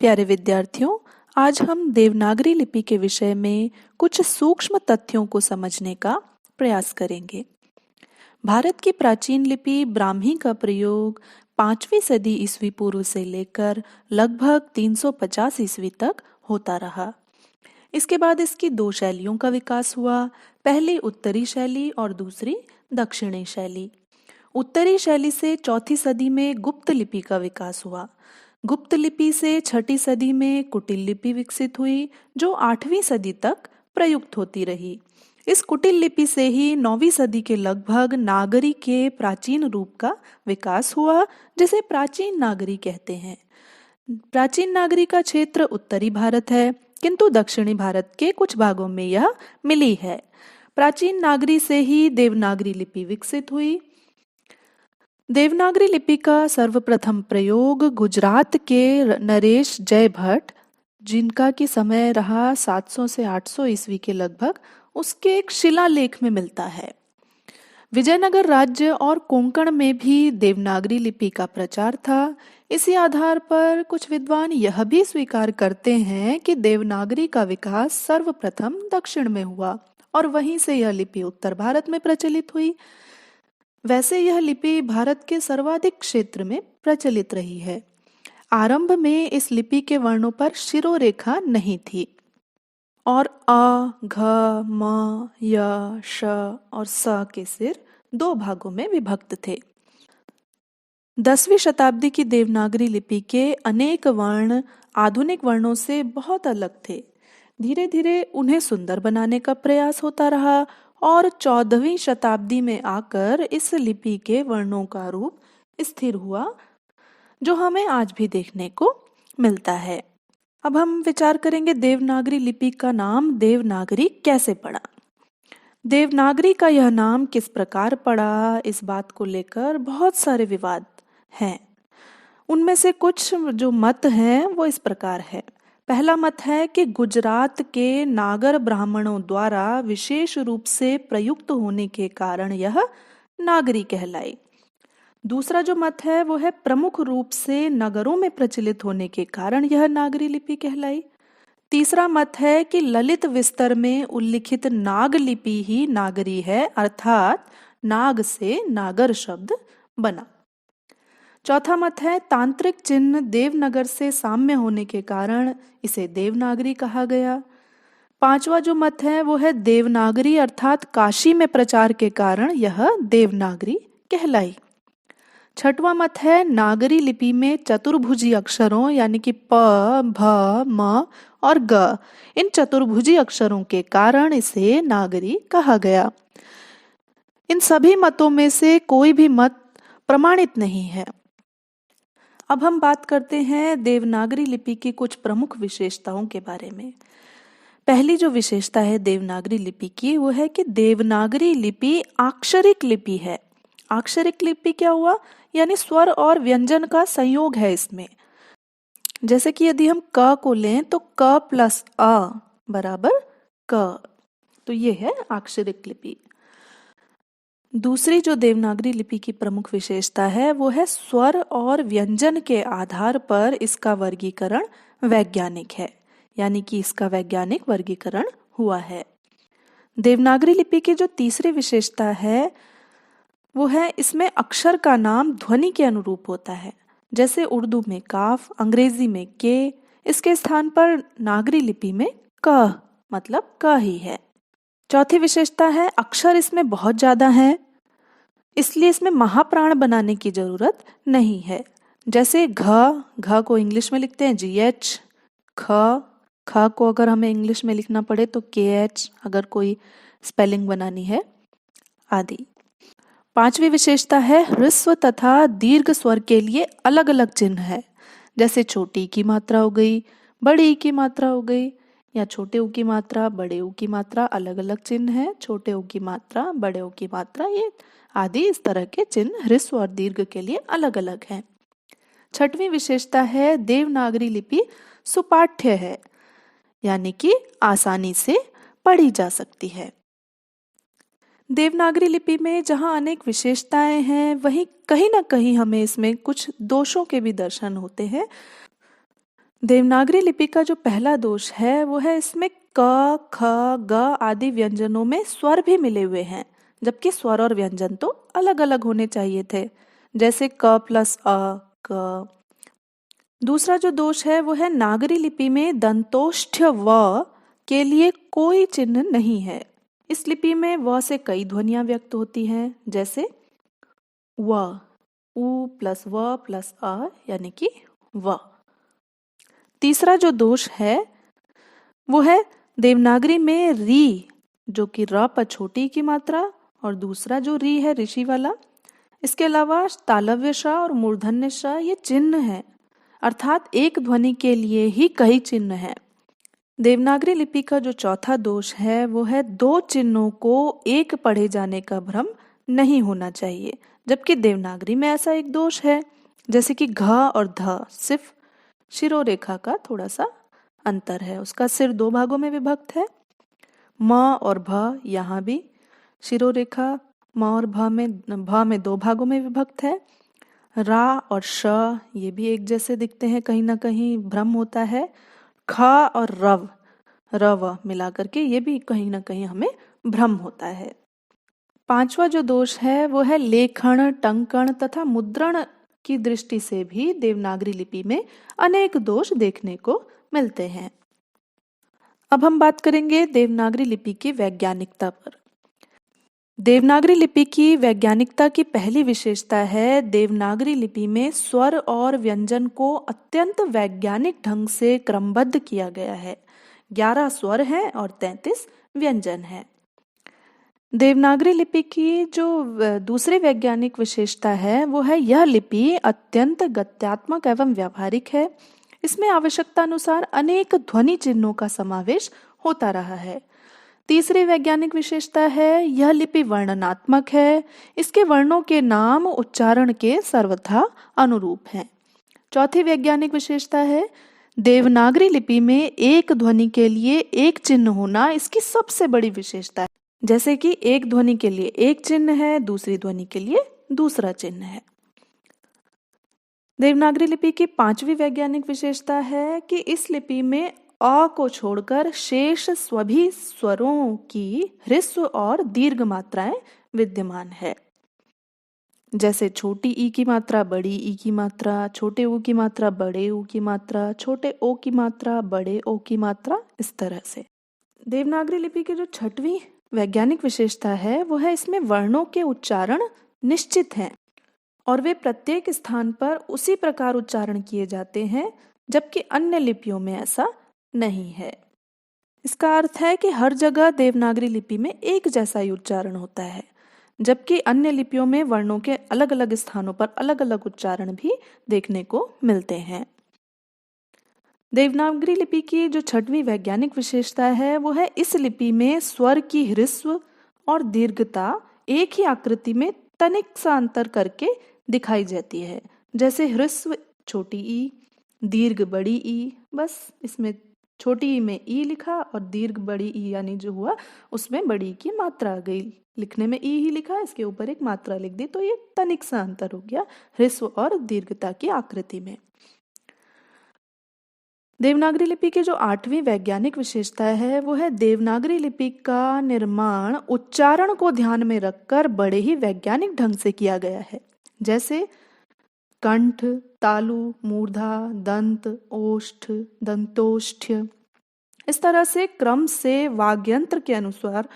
प्यारे विद्यार्थियों, आज हम देवनागरी लिपि के विषय में कुछ सूक्ष्म तथ्यों को समझने का प्रयास करेंगे। भारत की प्राचीन लिपि ब्राह्मी का प्रयोग 5वीं सदी ईस्वी पूर्व से लेकर लगभग 350 ईस्वी तक होता रहा। इसके बाद इसकी दो शैलियों का विकास हुआ, पहली उत्तरी शैली और दूसरी दक्षिणी शैली। उत्तरी शैली से चौथी सदी में गुप्त लिपि का विकास हुआ। गुप्त लिपि से छठी सदी में कुटिल लिपि विकसित हुई, जो 8वीं सदी तक प्रयुक्त होती रही। इस कुटिल लिपि से ही 9वीं सदी के लगभग नागरी के प्राचीन रूप का विकास हुआ, जिसे प्राचीन नागरी कहते हैं। प्राचीन नागरी का क्षेत्र उत्तरी भारत है, किंतु दक्षिणी भारत के कुछ भागों में यह मिली है। प्राचीन नागरी से ही देवनागरी लिपि विकसित हुई। देवनागरी लिपि का सर्वप्रथम प्रयोग गुजरात के नरेश जय भट्ट, जिनका की समय रहा 700 से 800 ईस्वी के लगभग, उसके एक शिलालेख में मिलता है। विजयनगर राज्य और कोंकण में भी देवनागरी लिपि का प्रचार था। इसी आधार पर कुछ विद्वान यह भी स्वीकार करते हैं कि देवनागरी का विकास सर्वप्रथम दक्षिण में हुआ और वहीं से यह लिपि उत्तर भारत में प्रचलित हुई। वैसे यह लिपि भारत के सर्वाधिक क्षेत्र में प्रचलित रही है। आरंभ में इस लिपि के वर्णों पर शिरोरेखा नहीं थी और अ, घ, म, य, श और स के सिर दो भागों में विभक्त थे। 10वीं शताब्दी की देवनागरी लिपि के अनेक वर्ण आधुनिक वर्णों से बहुत अलग थे। धीरे धीरे उन्हें सुंदर बनाने का प्रयास होता रहा और 14वीं शताब्दी में आकर इस लिपि के वर्णों का रूप स्थिर हुआ, जो हमें आज भी देखने को मिलता है। अब हम विचार करेंगे देवनागरी लिपि का नाम देवनागरी कैसे पड़ा। देवनागरी का यह नाम किस प्रकार पड़ा, इस बात को लेकर बहुत सारे विवाद हैं। उनमें से कुछ जो मत हैं वो इस प्रकार है। पहला मत है कि गुजरात के नागर ब्राह्मणों द्वारा विशेष रूप से प्रयुक्त होने के कारण यह नागरी कहलाई। दूसरा जो मत है वो है प्रमुख रूप से नगरों में प्रचलित होने के कारण यह नागरी लिपि कहलाई। तीसरा मत है कि ललित विस्तर में उल्लिखित नाग लिपि ही नागरी है, अर्थात नाग से नागर शब्द बना। चौथा मत है तांत्रिक चिन्ह देवनगर से साम्य होने के कारण इसे देवनागरी कहा गया। पांचवा जो मत है वो है देवनागरी अर्थात काशी में प्रचार के कारण यह देवनागरी कहलाई। छठवां मत है नागरी लिपि में चतुर्भुजी अक्षरों यानी कि प, भ, म और ग, इन चतुर्भुजी अक्षरों के कारण इसे नागरी कहा गया। इन सभी मतों में से कोई भी मत प्रमाणित नहीं है। अब हम बात करते हैं देवनागरी लिपि की कुछ प्रमुख विशेषताओं के बारे में। पहली जो विशेषता है देवनागरी लिपि की वो है कि देवनागरी लिपि अक्षरिक लिपि है। अक्षरिक लिपि क्या हुआ, यानी स्वर और व्यंजन का संयोग है इसमें। जैसे कि यदि हम क को लें तो क प्लस अ बराबर क, तो ये है अक्षरिक लिपि। दूसरी जो देवनागरी लिपि की प्रमुख विशेषता है वो है स्वर और व्यंजन के आधार पर इसका वर्गीकरण वैज्ञानिक है, यानी कि इसका वैज्ञानिक वर्गीकरण हुआ है। देवनागरी लिपि की जो तीसरी विशेषता है वो है इसमें अक्षर का नाम ध्वनि के अनुरूप होता है। जैसे उर्दू में काफ, अंग्रेजी में के, इसके स्थान पर नागरी लिपि में क मतलब क ही है। चौथी विशेषता है अक्षर इसमें बहुत ज्यादा हैं, इसलिए इसमें महाप्राण बनाने की जरूरत नहीं है। जैसे घ को इंग्लिश में लिखते हैं GH, ख को अगर हमें इंग्लिश में लिखना पड़े तो KH, अगर कोई स्पेलिंग बनानी है आदि। पांचवी विशेषता है ह्रस्व तथा दीर्घ स्वर के लिए अलग अलग चिन्ह है। जैसे छोटी की मात्रा हो गई, बड़ी की मात्रा हो गई, या छोटे ऊ की मात्रा, बड़े ऊ की मात्रा, अलग अलग चिन्ह है। छोटे ऊ की मात्रा, बड़े ऊ की मात्रा, ये आदि इस तरह के चिन्ह ह्रस्व और दीर्घ के लिए अलग अलग हैं। छठवीं विशेषता है देवनागरी लिपि सुपाठ्य है, यानी कि आसानी से पढ़ी जा सकती है। देवनागरी लिपि में जहाँ अनेक विशेषताएं हैं, वहीं कहीं ना कहीं हमें इसमें कुछ दोषों के भी दर्शन होते हैं। देवनागरी लिपि का जो पहला दोष है वो है इसमें क, ख, ग आदि व्यंजनों में स्वर भी मिले हुए हैं, जबकि स्वर और व्यंजन तो अलग अलग होने चाहिए थे, जैसे क प्लस अ, क। दूसरा जो दोष है वो है नागरी लिपि में दंतोष्ठ्य व के लिए कोई चिन्ह नहीं है। इस लिपि में व से कई ध्वनियां व्यक्त होती हैं, जैसे व, उ प्लस व प्लस अ यानी कि व। तीसरा जो दोष है वो है देवनागरी में री, जो कि र पर छोटी की मात्रा, और दूसरा जो री है ऋषि वाला। इसके अलावा तालव्य श और मूर्धन्य श ये चिन्ह है, अर्थात एक ध्वनि के लिए ही कई चिन्ह हैं। देवनागरी लिपि का जो चौथा दोष है वो है दो चिन्हों को एक पढ़े जाने का भ्रम नहीं होना चाहिए, जबकि देवनागरी में ऐसा एक दोष है, जैसे कि घ और ध सिर्फ शिरोरेखा का थोड़ा सा अंतर है, उसका सिर दो भागों में विभक्त है। म और भ यहाँ भी शिरोरेखा म और भ में दो भागों में विभक्त है। रा और श ये भी एक जैसे दिखते हैं, कहीं ना कहीं भ्रम होता है। ख और रव मिला करके ये भी कहीं ना कहीं हमें भ्रम होता है। पांचवा जो दोष है वो है लेखन, टंकन तथा मुद्रण की दृष्टि से भी देवनागरी लिपि में अनेक दोष देखने को मिलते हैं। अब हम बात करेंगे देवनागरी लिपि की वैज्ञानिकता पर। देवनागरी लिपि की वैज्ञानिकता की पहली विशेषता है देवनागरी लिपि में स्वर और व्यंजन को अत्यंत वैज्ञानिक ढंग से क्रमबद्ध किया गया है। 11 स्वर हैं और 33 व्यंजन हैं। देवनागरी लिपि की जो दूसरी वैज्ञानिक विशेषता है वो है यह लिपि अत्यंत गत्यात्मक एवं व्यावहारिक है। इसमें आवश्यकता अनुसार अनेक ध्वनि चिन्हों का समावेश होता रहा है। तीसरी वैज्ञानिक विशेषता है यह लिपि वर्णनात्मक है। इसके वर्णों के नाम उच्चारण के सर्वथा अनुरूप हैं। चौथी वैज्ञानिक विशेषता है देवनागरी लिपि में एक ध्वनि के लिए एक चिन्ह होना इसकी सबसे बड़ी विशेषता है, जैसे कि एक ध्वनि के लिए एक चिन्ह है, दूसरी ध्वनि के लिए दूसरा चिन्ह है। देवनागरी लिपि की पांचवी वैज्ञानिक विशेषता है कि इस लिपि में अ को छोड़कर शेष सभी स्वरों की ह्रस्व और दीर्घ मात्राएं विद्यमान है, जैसे छोटी ई की मात्रा, बड़ी ई की मात्रा, छोटे ऊ की मात्रा, बड़े ऊ की मात्रा, छोटे ओ की मात्रा, बड़े ओ की मात्रा, इस तरह से। देवनागरी लिपि की जो छठवीं वैज्ञानिक विशेषता है वो है इसमें वर्णों के उच्चारण निश्चित हैं और वे प्रत्येक स्थान पर उसी प्रकार उच्चारण किए जाते हैं, जबकि अन्य लिपियों में ऐसा नहीं है। इसका अर्थ है कि हर जगह देवनागरी लिपि में एक जैसा ही उच्चारण होता है, जबकि अन्य लिपियों में वर्णों के अलग अलग स्थानों पर अलग अलग उच्चारण भी देखने को मिलते हैं। देवनागरी लिपि की जो छठवीं वैज्ञानिक विशेषता है वो है इस लिपि में स्वर की ह्रस्व और दीर्घता एक ही आकृति में तनिक सा अंतर करके दिखाई जाती है, जैसे ह्रस्व छोटी ई, दीर्घ बड़ी ई, बस इसमें छोटी ई में ई लिखा और दीर्घ बड़ी ई यानी जो हुआ उसमें बड़ी की मात्रा आ गई, लिखने में ई ही लिखा, इसके ऊपर एक मात्रा लिख दी, तो ये तनिक सा अंतर हो गया ह्रस्व और दीर्घता की आकृति में। देवनागरी लिपि की जो आठवीं वैज्ञानिक विशेषता है वो है देवनागरी लिपि का निर्माण उच्चारण को ध्यान में रखकर बड़े ही वैज्ञानिक ढंग से किया गया है, जैसे कंठ, तालु, मूर्धा, दंत, ओष्ठ, दंतोष्ठ्य, इस तरह से क्रम से वाग्यंत्र के अनुसार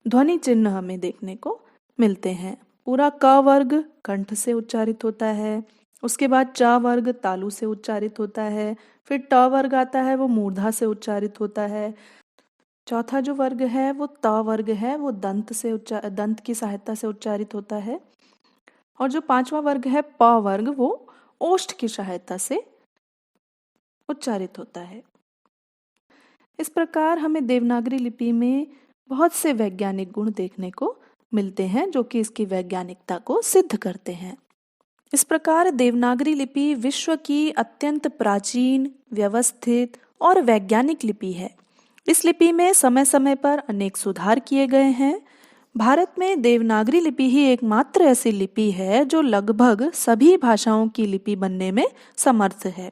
ध्वनि चिन्ह हमें देखने को मिलते हैं। पूरा क वर्ग कंठ से उच्चारित होता है, उसके बाद च वर्ग तालु से उच्चारित होता है, फिर ट वर्ग आता है वो मूर्धा से उच्चारित होता है। चौथा जो वर्ग है वो त वर्ग है, वो दंत की सहायता से उच्चारित होता है, और जो पांचवा वर्ग है प वर्ग वो ओष्ठ की सहायता से उच्चारित होता है। इस प्रकार हमें देवनागरी लिपि में बहुत से वैज्ञानिक गुण देखने को मिलते हैं जो कि इसकी वैज्ञानिकता को सिद्ध करते हैं। इस प्रकार देवनागरी लिपि विश्व की अत्यंत प्राचीन, व्यवस्थित और वैज्ञानिक लिपि है। इस लिपि में समय समय पर अनेक सुधार किए गए हैं। भारत में देवनागरी लिपि ही एकमात्र ऐसी लिपि है जो लगभग सभी भाषाओं की लिपि बनने में समर्थ है।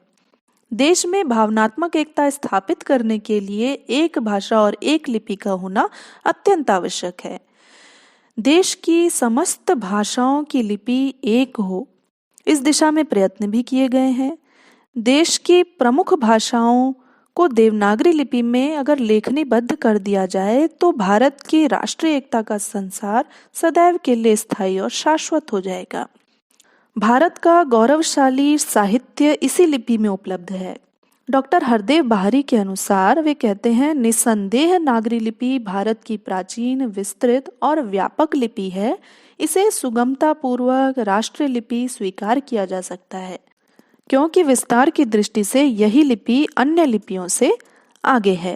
देश में भावनात्मक एकता स्थापित करने के लिए एक भाषा और एक लिपि का होना अत्यंत आवश्यक है। देश की समस्त भाषाओं की लिपि एक हो, इस दिशा में प्रयत्न भी किए गए हैं। देश की प्रमुख भाषाओं को देवनागरी लिपि में अगर लेखनीबद्ध कर दिया जाए तो भारत की राष्ट्रीय एकता का संसार सदैव के लिए स्थायी और शाश्वत हो जाएगा। भारत का गौरवशाली साहित्य इसी लिपि में उपलब्ध है। डॉक्टर हरदेव बाहरी के अनुसार वे कहते हैं, निसंदेह नागरी लिपि भारत की प्राचीन, विस्तृत और व्यापक लिपि है। इसे सुगमता पूर्वक राष्ट्रीय लिपि स्वीकार किया जा सकता है, क्योंकि विस्तार की दृष्टि से यही लिपि अन्य लिपियों से आगे है।